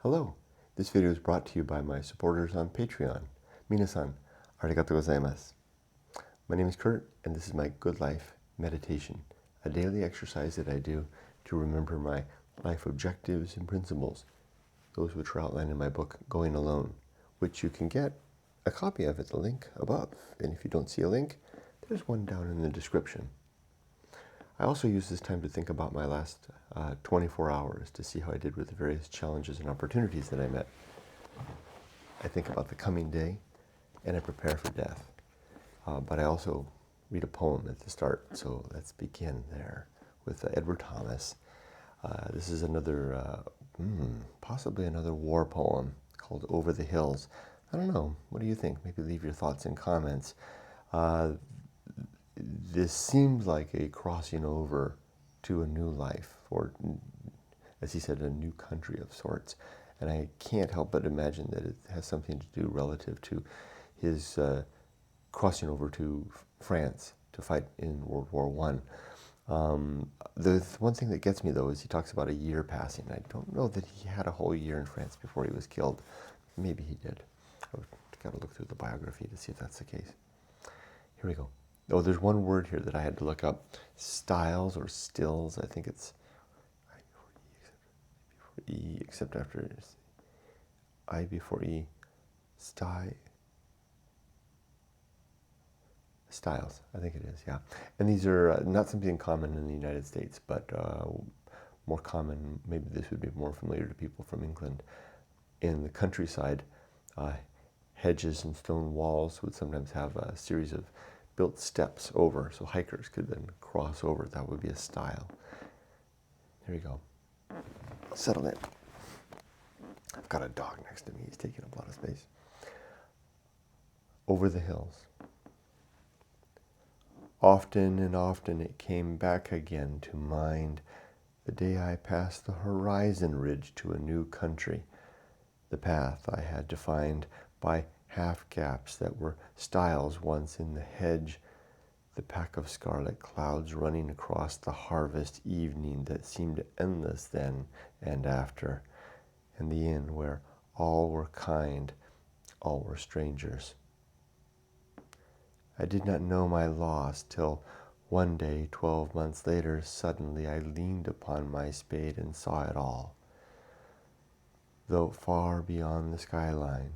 Hello, this video is brought to you by my supporters on Patreon. Minasan, arigato gozaimasu. My name is Kurt, and this is my Good Life Meditation, a daily exercise that I do to remember my life objectives and principles, those which are outlined in my book, Going Alone, which you can get a copy of at the link above. And if you don't see a link, there's one down in the description. I also use this time to think about my last 24 hours to see how I did with the various challenges and opportunities that I met. I think about the coming day, and I prepare for death. But I also read a poem at the start, so let's begin there with Edward Thomas. This is another, possibly another war poem called Over the Hills. I don't know, what do you think? Maybe leave your thoughts in comments. This seems like a crossing over to a new life, or as he said, a new country of sorts. And I can't help but imagine that it has something to do relative to his crossing over to France to fight in World War I. The one thing that gets me, though, is he talks about a year passing. I don't know that he had a whole year in France before he was killed. Maybe he did. I've got to look through the biography to see if that's the case. Here we go. Oh, there's one word here that I had to look up. Styles or stills. I think it's I before E, except after I before E. Styles, I think it is, yeah. And these are not something common in the United States, but more common, maybe this would be more familiar to people from England. In the countryside, hedges and stone walls would sometimes have a series of built steps over, so hikers could then cross over. That would be a style. Here we go. Settle in. I've got a dog next to me. He's taking up a lot of space. Over the hills. Often and often it came back again to mind the day I passed the horizon ridge to a new country, the path I had to find by half gaps that were stiles once in the hedge, the pack of scarlet clouds running across the harvest evening that seemed endless then and after, and the inn where all were kind, all were strangers. I did not know my loss till one day, 12 months later, suddenly I leaned upon my spade and saw it all, though far beyond the skyline.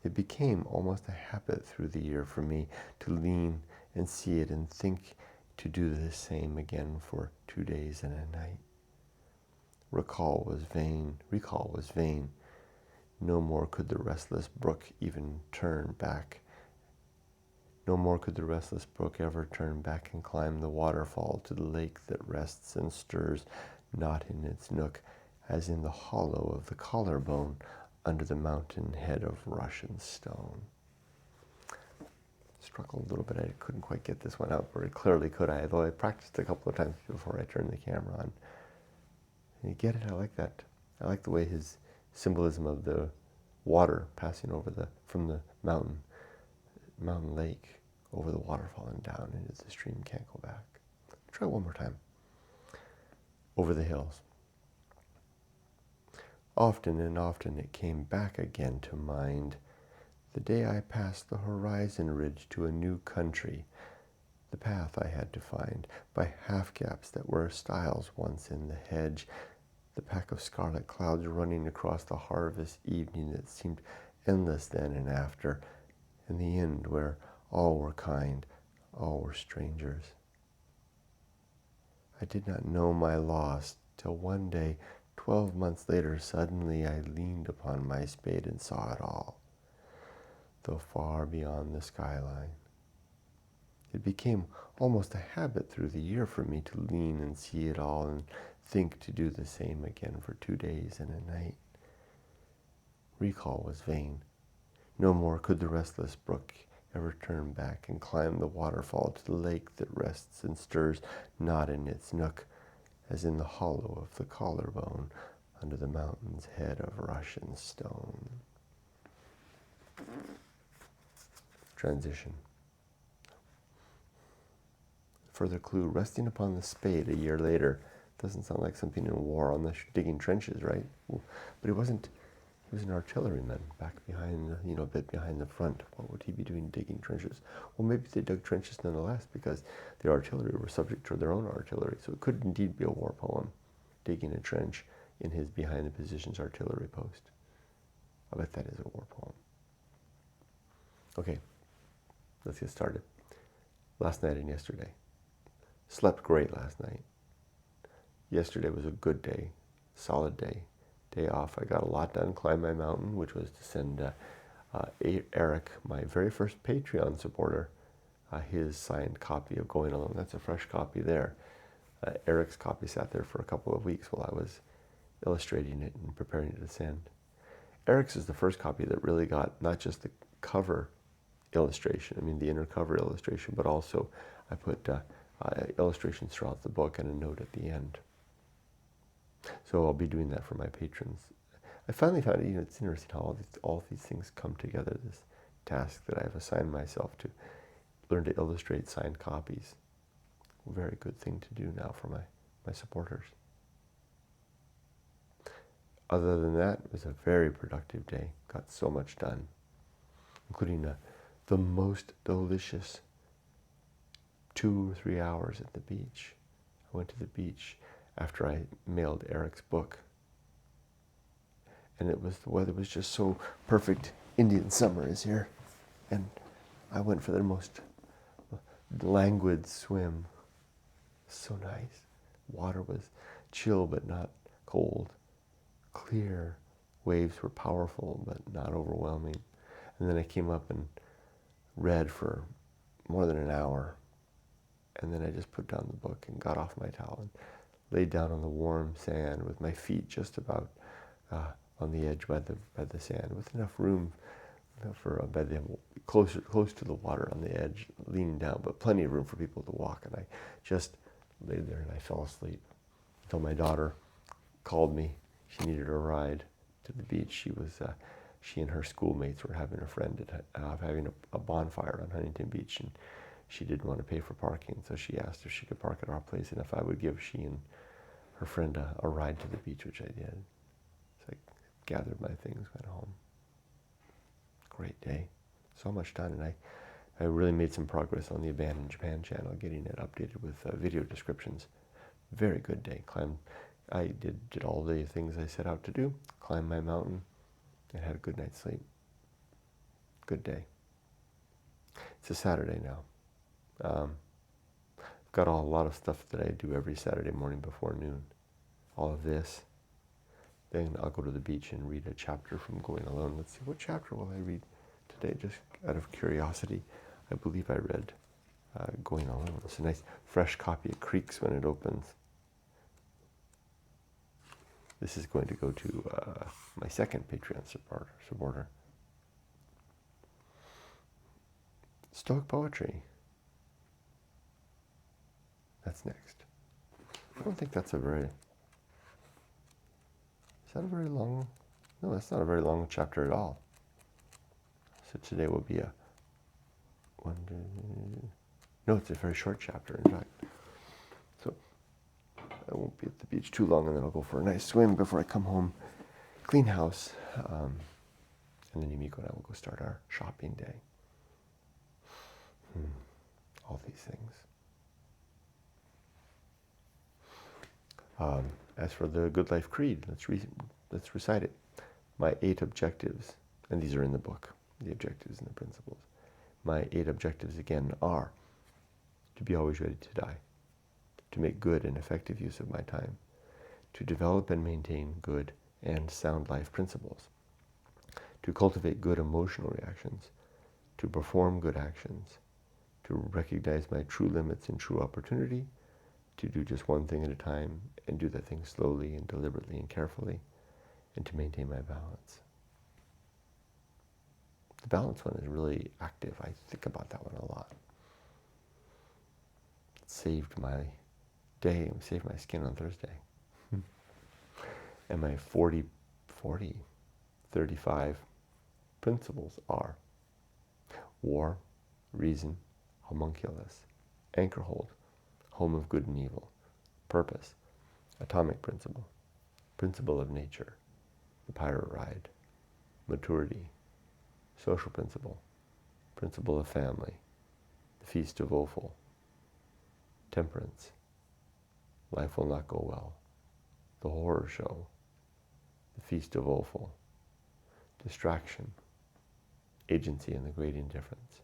It became almost a habit through the year for me to lean and see it and think to do the same again for 2 days and a night. Recall was vain. No more could the restless brook even turn back. No more could the restless brook ever turn back and climb the waterfall to the lake that rests and stirs not in its nook, as in the hollow of the collarbone under the mountain head of Russian stone. Struggled a little bit. I couldn't quite get this one out very clearly, could I? Though I practiced a couple of times before I turned the camera on. And you get it? I like that. I like the way his symbolism of the water passing over from the mountain lake over the waterfall and down into the stream, can't go back. Try one more time. Over the hills. Often and often it came back again to mind the day I passed the horizon ridge to a new country, the path I had to find by half gaps that were stiles once in the hedge, the pack of scarlet clouds running across the harvest evening that seemed endless then and after, and the end where all were kind, all were strangers. I did not know my loss till one day, 12 months later, suddenly I leaned upon my spade and saw it all, though far beyond the skyline. It became almost a habit through the year for me to lean and see it all and think to do the same again for 2 days and a night. Recall was vain. No more could the restless brook ever turn back and climb the waterfall to the lake that rests and stirs not in its nook, as in the hollow of the collarbone under the mountain's head of Russian stone. Transition. Further clue, resting upon the spade a year later, Doesn't sound like something in war on the digging trenches, right? Well, but he wasn't. He was an artilleryman back behind, a bit behind the front. What would he be doing digging trenches? Well, maybe they dug trenches nonetheless because the artillery were subject to their own artillery. So it could indeed be a war poem, digging a trench in his behind the position's artillery post. I bet that is a war poem. Okay, let's get started. Last night and yesterday. Slept great last night. Yesterday was a good day, solid day. Day off. I got a lot done. Climbed my mountain, which was to send Eric, my very first Patreon supporter, his signed copy of Going Alone. That's a fresh copy there. Eric's copy sat there for a couple of weeks while I was illustrating it and preparing it to send. Eric's is the first copy that really got not just the cover illustration, the inner cover illustration, but also I put illustrations throughout the book and a note at the end. So I'll be doing that for my patrons. I finally found it's interesting how all these things come together, this task that I've assigned myself to learn to illustrate signed copies. A very good thing to do now for my supporters. Other than that, it was a very productive day. Got so much done, including the most delicious 2 or 3 hours at the beach. I went to the beach after I mailed Eric's book. And the weather was just so perfect. Indian summer is here. And I went for the most languid swim. So nice. Water was chill but not cold. Clear. Waves were powerful but not overwhelming. And then I came up and read for more than an hour. And then I just put down the book and got off my towel and laid down on the warm sand with my feet just about on the edge by the sand, with enough room for a bed close to the water on the edge, leaning down, but plenty of room for people to walk. And I just laid there and I fell asleep until my daughter called me. She needed a ride to the beach. She and her schoolmates were having having a bonfire on Huntington Beach, and she didn't want to pay for parking, so she asked if she could park at our place and if I would give she and her friend a ride to the beach, which I did. So I gathered my things, went home. Great day. So much done, and I really made some progress on the Abandoned Japan channel, getting it updated with video descriptions. Very good day. I did all the things I set out to do, climbed my mountain, and had a good night's sleep. Good day. It's a Saturday now. I've got a lot of stuff that I do every Saturday morning before noon. All of this. Then I'll go to the beach and read a chapter from Going Alone. Let's see, what chapter will I read today? Just out of curiosity. I believe I read Going Alone. It's a nice fresh copy. It creaks when it opens. This is going to go to my second Patreon supporter. Stoic poetry. That's next. I don't think that's is that a very long? No, that's not a very long chapter at all. So today will be no, it's a very short chapter, in fact. So I won't be at the beach too long, and then I'll go for a nice swim before I come home, clean house, and then Yumiko and I will go start our shopping day. All these things. As for the Good Life Creed, let's recite it. My 8 objectives, and these are in the book, the objectives and the principles. My 8 objectives, again, are to be always ready to die, to make good and effective use of my time, to develop and maintain good and sound life principles, to cultivate good emotional reactions, to perform good actions, to recognize my true limits and true opportunity, to do just one thing at a time and do that thing slowly and deliberately and carefully, and to maintain my balance. The balance one is really active. I think about that one a lot. It saved my day and saved my skin on Thursday. And my 35 principles are: war, reason, homunculus, anchor hold, home of good and evil, purpose, atomic principle, principle of nature, the pirate ride, maturity, social principle, principle of family, the feast of offal, temperance, life will not go well, the horror show, the feast of offal, distraction, agency and the great indifference,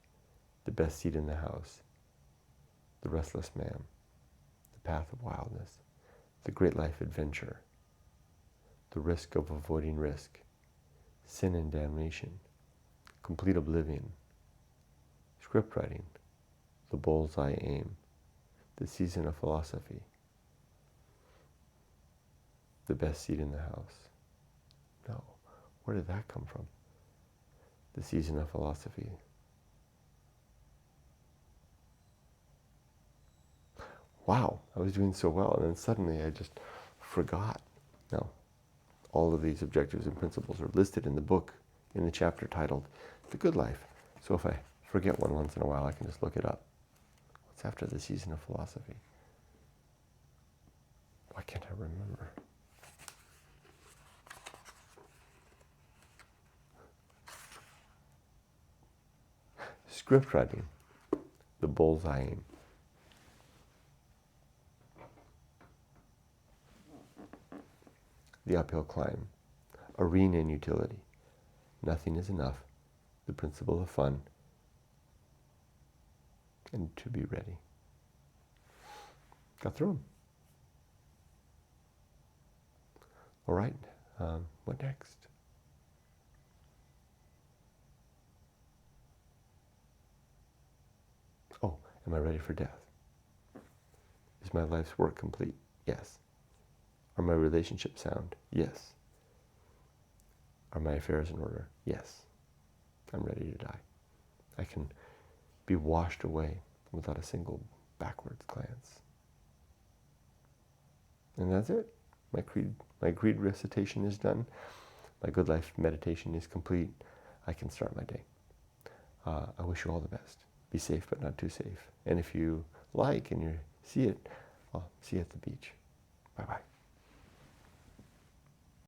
the best seat in the house, the restless man, the path of wildness, the great life adventure, the risk of avoiding risk, sin and damnation, complete oblivion, script writing, the bullseye aim, the season of philosophy, the best seat in the house. No, where did that come from? The season of philosophy. Wow, I was doing so well, and then suddenly I just forgot. No, all of these objectives and principles are listed in the book, in the chapter titled The Good Life. So if I forget one once in a while, I can just look it up. What's after the season of philosophy? Why can't I remember? Script writing, the bullseye aim. The uphill climb, arena and utility, nothing is enough, the principle of fun, and to be ready. Got through them. All right, what next? Oh, am I ready for death? Is my life's work complete? Yes. Are my relationships sound? Yes. Are my affairs in order? Yes. I'm ready to die. I can be washed away without a single backwards glance. And that's it. My creed recitation is done. My good life meditation is complete. I can start my day. I wish you all the best. Be safe, but not too safe. And if you like and you see it, I'll see you at the beach. Bye-bye.